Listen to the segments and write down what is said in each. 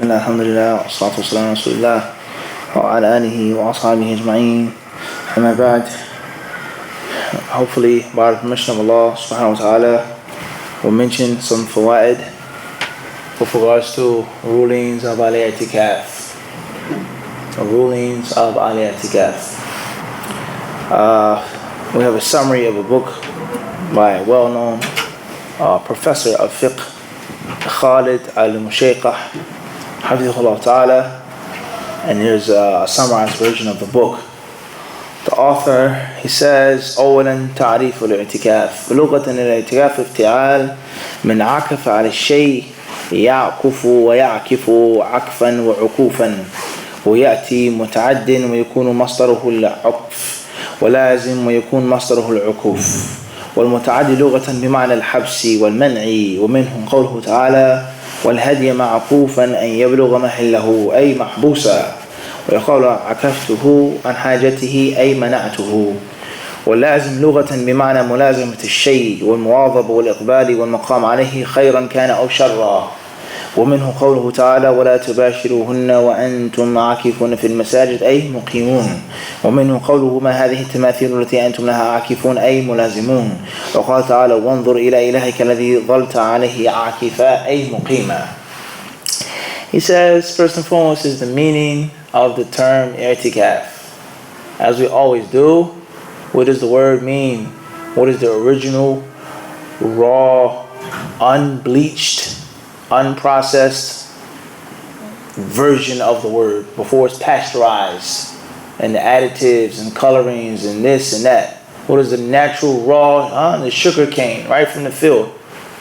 الحمد لله والصلاة والسلام على رسول الله وعلى آله وأصحابه أجمعين. أما بعد, hopefully by the permission of Allah subhanahu wa ta'ala, we'll mention some fawaid with regards to rulings of Itikaf. Rulings of Itikaf. We have a summary of a book by a well-known professor of fiqh, Khalid al-Mushayqah, Hadith ta'ala, and here's a summarized version of the book. The author, he says, أولا تعريف الاعتكاف. بلغة الاعتكاف افتعال من عكف على الشيء يعكف ويعكف عكفا وعكوفا، ويأتي متعد ويكون مصدره العكف، ولازم ويكون مصدره العكوف. والمتعد لغة بمعنى الحبس والمنع، ومنه قوله تعالى والهدي معكوفا أن يبلغ محله أي محبوسا، ويقول عكفته عن حاجته أي منعته. واللازم لغة بمعنى ملازمة الشيء والمواظبة والإقبال والمقام عليه خيرا كان أو شرا، ومنه قوله تعالى ولا تباشروهن وأنتم عاكفون في المساجد أي مقيمون، ومنه قوله ما هذه التماثيل التي أنتم لها عاكفون أي ملازمون، وقال تعالى وانظر إلى إلهك الذي ظلت عليه عاكفا أي مقيما. He says first and foremost is the meaning of the term i'tikaf. As we always do, what does the word mean? What is the original, raw, unbleached, unprocessed version of the word before it's pasteurized and the additives and colorings and this and that? What is the natural raw? The sugar cane right from the field.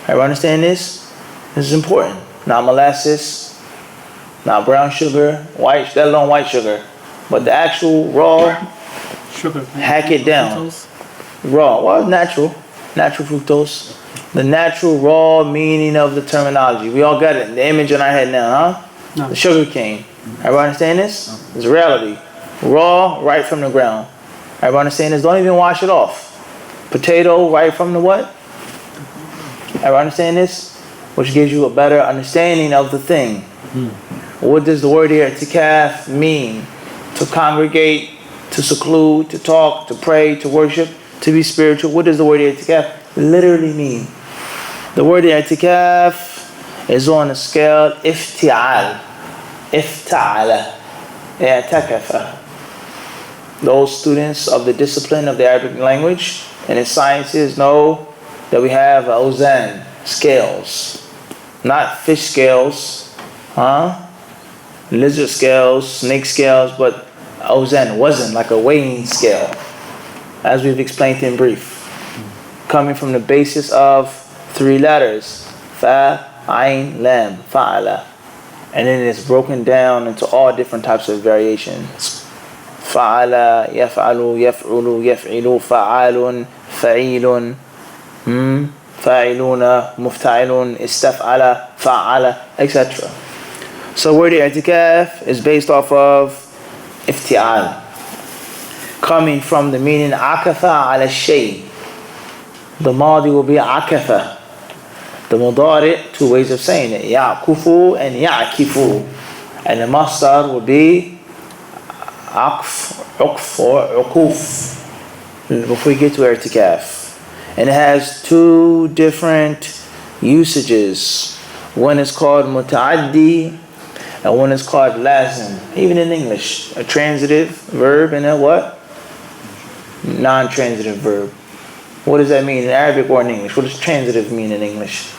Everybody understand this? This is important. Not molasses, not brown sugar, white, let alone white sugar, but the actual raw sugar. Hack it down. Fructose. Raw. Well, natural fructose. The natural raw meaning of the terminology. We all got it. The image in our head now, huh? No. The sugar cane. Everybody understand this? No. It's reality. Raw, right from the ground. Everybody understand this? Don't even wash it off. Potato, right from the what? Everybody understand this? Which gives you a better understanding of the thing. What does the word i'tikaf mean? To congregate, to seclude, to talk, to pray, to worship, to be spiritual. What does the word i'tikaf literally mean? The word i'tikaf is on the scale ifti'al. Ifta'ala. I'takafa. Those students of the discipline of the Arabic language and its sciences know that we have awzan, scales. Not fish scales, lizard scales, snake scales, but awzan, wasn't like a weighing scale, as we've explained in brief. Coming from the basis of 3 letters, fa, ayn, lam, fa'ala. And then it's broken down into all different types of variations. Fa'ala, yaf'alu, yaf'ulu, yaf'ilu, fa'alun, fa'ilun, fa'iluna, mufta'ilun, istaf'ala, fa'ala, etc. So word i'tikaf is based off of ifti'al, coming from the meaning akafa ala shay. The madi will be akafa. The mudari, 2 ways of saying it, ya'kufu and ya'kifu. And the masdar will be akf, ukf or ukuf, before we get to i'tikaf. And it has 2 different usages. One is called muta'addi and one is called lazim. Even in English, a transitive verb and a what? Non-transitive verb. What does that mean in Arabic or in English? What does transitive mean in English?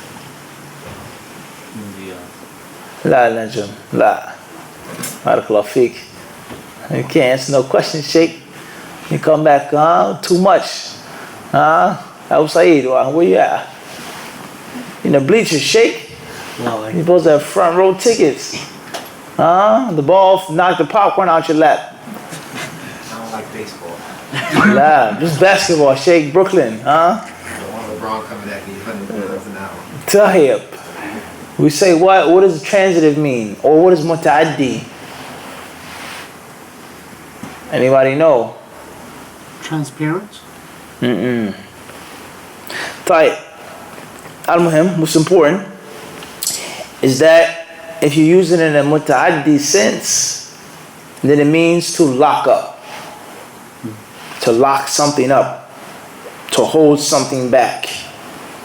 La najm, la. Barakallahu feek. You can't answer no questions, Sheikh. You come back, too much. Abu Saeed, where you at? In the bleachers, Sheikh. No, you're supposed to have front row tickets. The ball knocked the popcorn out your lap. I don't like baseball. Nah, just basketball, Sheikh, Brooklyn, I don't want LeBron coming at me 100 miles an hour. Tahib. We say what? What does transitive mean? Or what is muta'addi? Anybody know? Transparent? Al-Muhim, what's important is that if you use it in a muta'addi sense, then it means to lock up, to lock something up, to hold something back,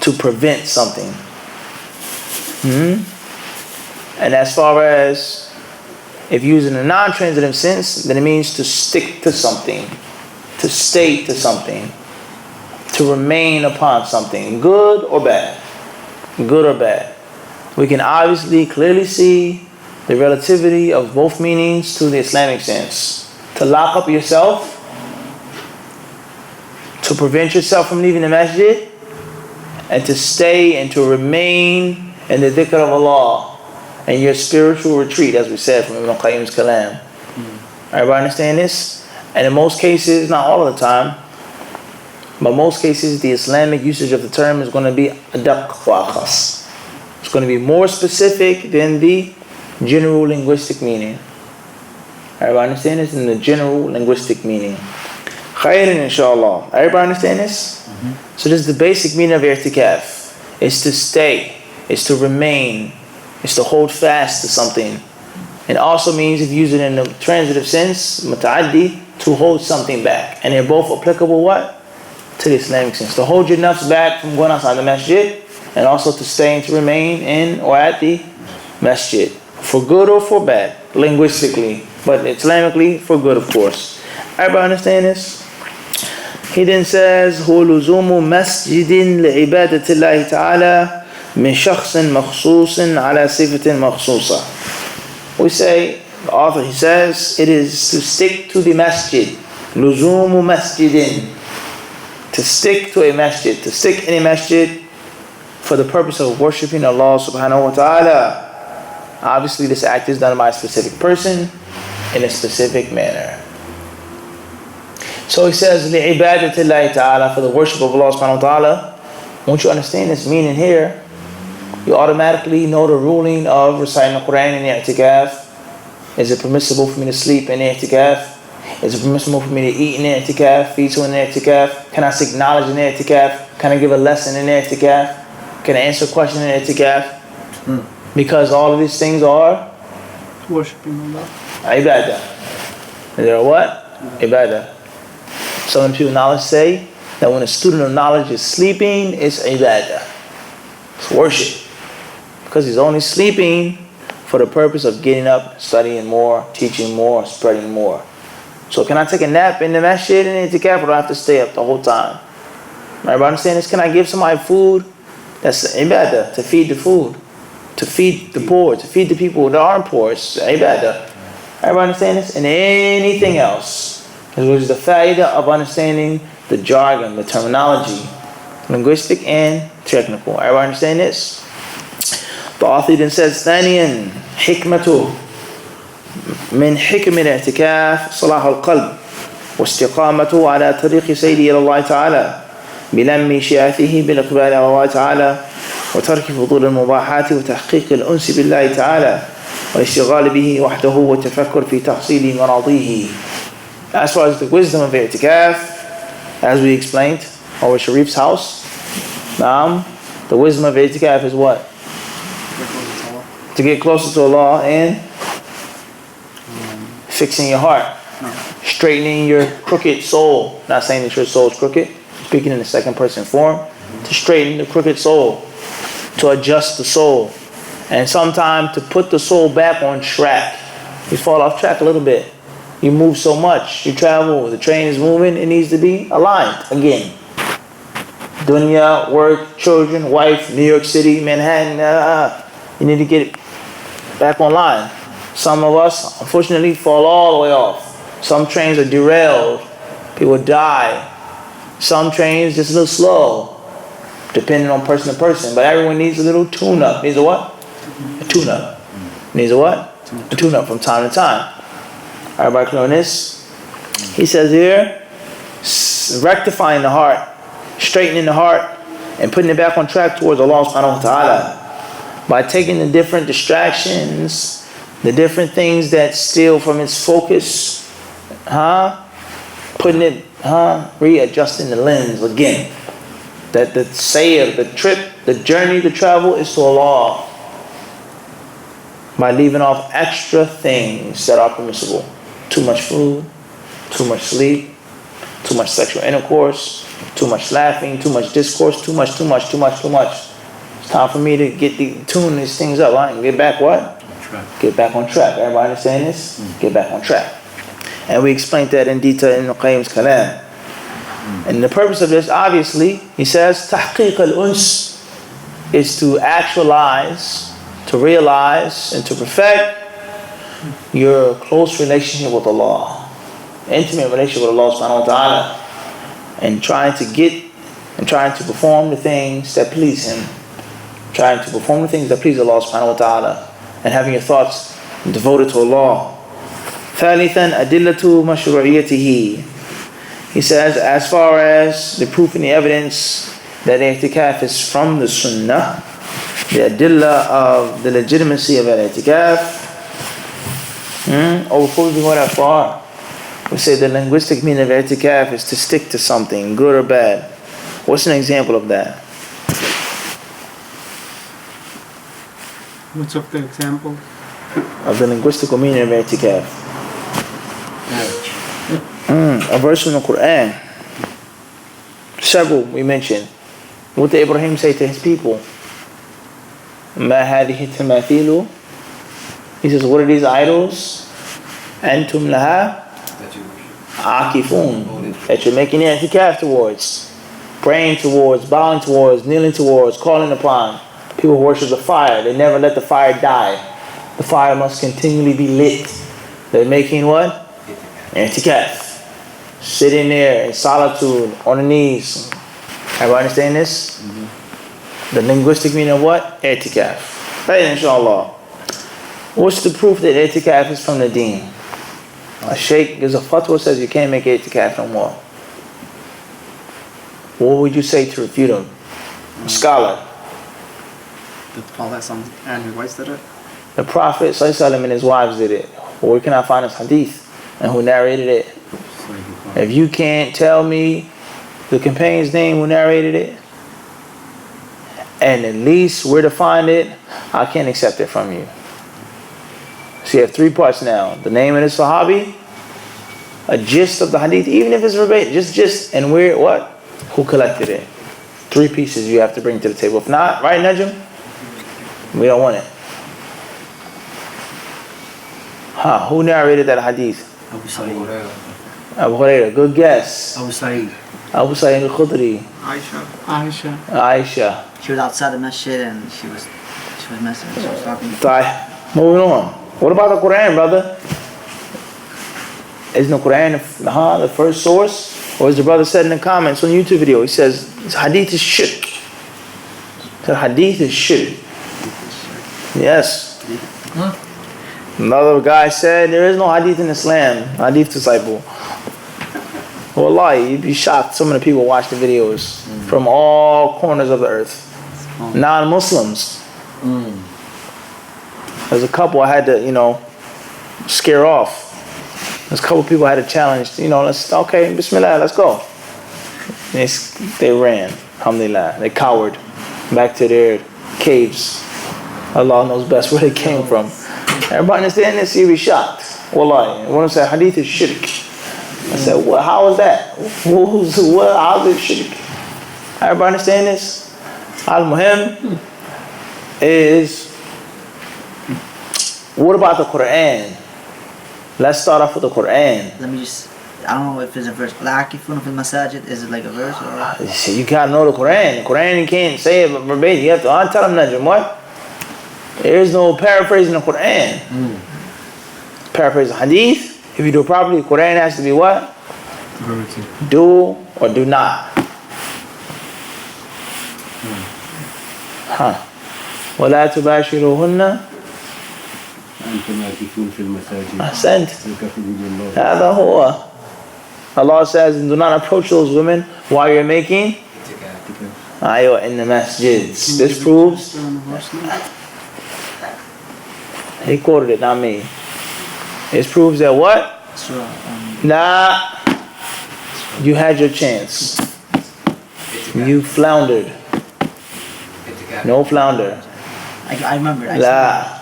to prevent something. And as far as if you use it in a non-transitive sense, then it means to stick to something, to stay to something, to remain upon something, good or bad. Good or bad. We can obviously clearly see the relativity of both meanings to the Islamic sense. To lock up yourself, to prevent yourself from leaving the masjid, and to stay and to remain in the dhikr of Allah and your spiritual retreat, as we said from Ibn Qayyim's Kalam. Everybody understand this? And in most cases, not all of the time, but most cases, the Islamic usage of the term is going to be adaq wa akhas. It's going to be more specific than the general linguistic meaning. Everybody understand this? In the general linguistic meaning. Khairan, inshallah. Everybody understand this? So this is the basic meaning of i'tikaf. It's to stay. It's to remain. It's to hold fast to something. It also means, if you use it in a transitive sense, muta'addi, to hold something back. And they're both applicable what? To the Islamic sense. To hold your nafs back from going outside the masjid, and also to stay and to remain in or at the masjid. For good or for bad, linguistically. But Islamically, for good, of course. Everybody understand this? He then says, هو لزوم مسجد لعبادة الله تعالى من شخص مخصوص على صفة مخصوصة. We say, the author, he says, it is to stick to the masjid. لزوم مسجد. To stick to a masjid. To stick in a masjid for the purpose of worshiping Allah subhanahu wa ta'ala. Obviously, this act is done by a specific person in a specific manner. So he says, لِعِبَادَةِ اللَّهِ تَعَالَى, for the worship of Allah subhanahu wa ta'ala. Once you understand this meaning here, you automatically know the ruling of reciting the Quran in i'tikaf. Is it permissible for me to sleep in i'tikaf? Is it permissible for me to eat in i'tikaf, feed to in i'tikaf? Can I seek knowledge in i'tikaf? Can I give a lesson in i'tikaf? Can I answer a question in i'tikaf? Because all of these things are Worshipping Allah. ibadah. They are what? Ibadah. Some people knowledge say that when a student of knowledge is sleeping, it's ibadah. It's worship. Because he's only sleeping for the purpose of getting up, studying more, teaching more, spreading more. So can I take a nap in the masjid and i'tikaf, or do I have to stay up the whole time? Everybody understand this? Can I give somebody food? That's ibadah, to feed the food. To feed the poor, to feed the people that aren't poor. It's ibadah. Everybody understand this? And anything else. Which is the fa'idah of understanding the jargon, the terminology, linguistic and technical. Everybody understand this? The author then says, ثانيا حكمته من حكم الاعتكاف صلاح القلب واستقامته على طريق سيره إلى الله تعالى بلم شياثه بالإقبال على الله تعالى وترك فضول المباحات وتحقيق الأنس بالله تعالى والاشتغال به وحده والتفكر في تحصيل مراضيه. As far as the wisdom of i'tikaf, as we explained over Sharif's house, the wisdom of i'tikaf is what? To get closer to Allah and fixing your heart, straightening your crooked soul. Not saying that your soul is crooked, speaking in the second person form. To straighten the crooked soul, to adjust the soul, and sometimes to put the soul back on track. You fall off track a little bit. You move so much. You travel. The train is moving. It needs to be aligned again. Dunya, work, children, wife, New York City, Manhattan. You need to get it back online. Some of us, unfortunately, fall all the way off. Some trains are derailed. People die. Some trains just a little slow, depending on person to person. But everyone needs a little tune-up. Needs a what? A tune-up. Needs a what? A tune-up from time to time. Everybody clear on this? He says here, rectifying the heart, straightening the heart, and putting it back on track towards Allah subhanahu wa ta'ala. By taking the different distractions, the different things that steal from its focus, putting it, readjusting the lens again. That the sayr, the trip, the journey, the travel is to Allah. by leaving off extra things that are permissible. Too much food, too much sleep, too much sexual intercourse, too much laughing, too much discourse, too much. It's time for me to tune these things up, right? And get back what? Get back on track. Everybody understand this? Get back on track. And we explained that in detail in Qayyim's Kalam. And the purpose of this, obviously, he says, tahqiq al-uns is to actualize, to realize, and to perfect your close relationship with Allah, intimate relationship with Allah subhanahu wa ta'ala, and trying to perform the things that please Him, trying to perform the things that please Allah subhanahu wa ta'ala, and having your thoughts devoted to Allah. ثالثا أدلة مشروعيته. He says, as far as the proof and the evidence that i'tikaf is from the Sunnah, the adillah of the legitimacy of i'tikaf. Before we go that far, we say the linguistic meaning of i'tikaf is to stick to something, good or bad. What's an example of that? What's of the example? Of the linguistic meaning of i'tikaf. A verse from the Quran. Several we mentioned. What did Ibrahim say to his people? مَا هَذِهِ التَّمَاثِيلُ. He says, what are these idols? أَنْتُمْ لَهَا عَاكِفُونَ. That you're making i'tikaf towards, praying towards, bowing towards, kneeling towards, calling upon. People who worship the fire. They never let the fire die. The fire must continually be lit. They're making what? I'tikaf. Sitting there in solitude, on the knees. Everybody understand this? The linguistic meaning of what? I'tikaf. Right, inshallah. What's the proof that i'tikaf is from the deen? A sheikh gives a fatwa, says you can't make i'tikaf no more. What would you say to refute him? A scholar. The Prophet and his wives did it? The Prophet ﷺ and his wives did it. Where can I find this hadith? And who narrated it? If you can't tell me the companion's name who narrated it, and at least where to find it, I can't accept it from you. So you have 3 parts now. The name of the Sahabi, a gist of the hadith, even if it's verbatim, just, and where, what? Who collected it? 3 pieces you have to bring to the table. If not, right, Najm? We don't want it. Who narrated that hadith? Abu Sa'id. Abu Hurairah. Good guess. Abu Sa'id. Abu Sa'id al-Khudri. Aisha. She was outside the masjid and she was messing. She was talking. Moving on. What about the Quran, brother? Isn't the Quran the first source? Or as the brother said in the comments on the YouTube video, he says hadith is shirk. The hadith is shirk. Yes. Another guy said there is no hadith in Islam. Hadith disciple. Wallahi, you'd be shocked. Some of the people watch the videos from all corners of the earth. Non-Muslims. There's a couple I had to, scare off. There's a couple people I had to challenge. Okay, Bismillah, let's go. They ran. Alhamdulillah. They cowered back to their caves. Allah knows best where they came from. Everybody understand this? You'll be shocked. Wallahi. When I say hadith is shirk, I said, well, how is that? How is it shirk? Everybody understand this? Al-Muhim is, what about the Quran? Let's start off with the Quran. Let me just, I don't know if it's a verse. La'akifuna fil masajid, is it like a verse or? You gotta know the Quran. The Quran, you can't say it verbatim. You have to tell them, Najm, what? There is no paraphrasing the Quran. Paraphrase the hadith. If you do it properly, the Quran has to be what? Do or do not. وَلَا تُبَاشِرُهُنَّ أحسنت. هذا هو. Allah says, do not approach those women while you're making aywa in the masjids. This proves, he quoted it, not me. This proves that what? Nah, you had your chance. You floundered. No flounder. I remember. La.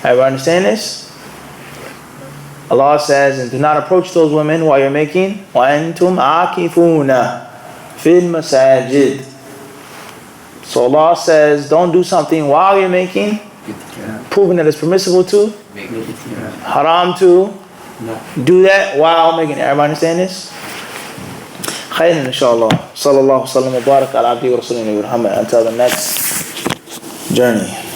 Everybody understand this? Allah says, and do not approach those women while you're making وَأَنْتُمْ عَاكِفُونَ فِي الْمَسَاجِدِ. So Allah says, don't do something while you're making, proving that it's permissible to, haram to, do that while making it. Everybody understand this? خير inshallah. Sallallahu sallam wa barak ala abdi wa rasulina Muhammad. Until the next journey.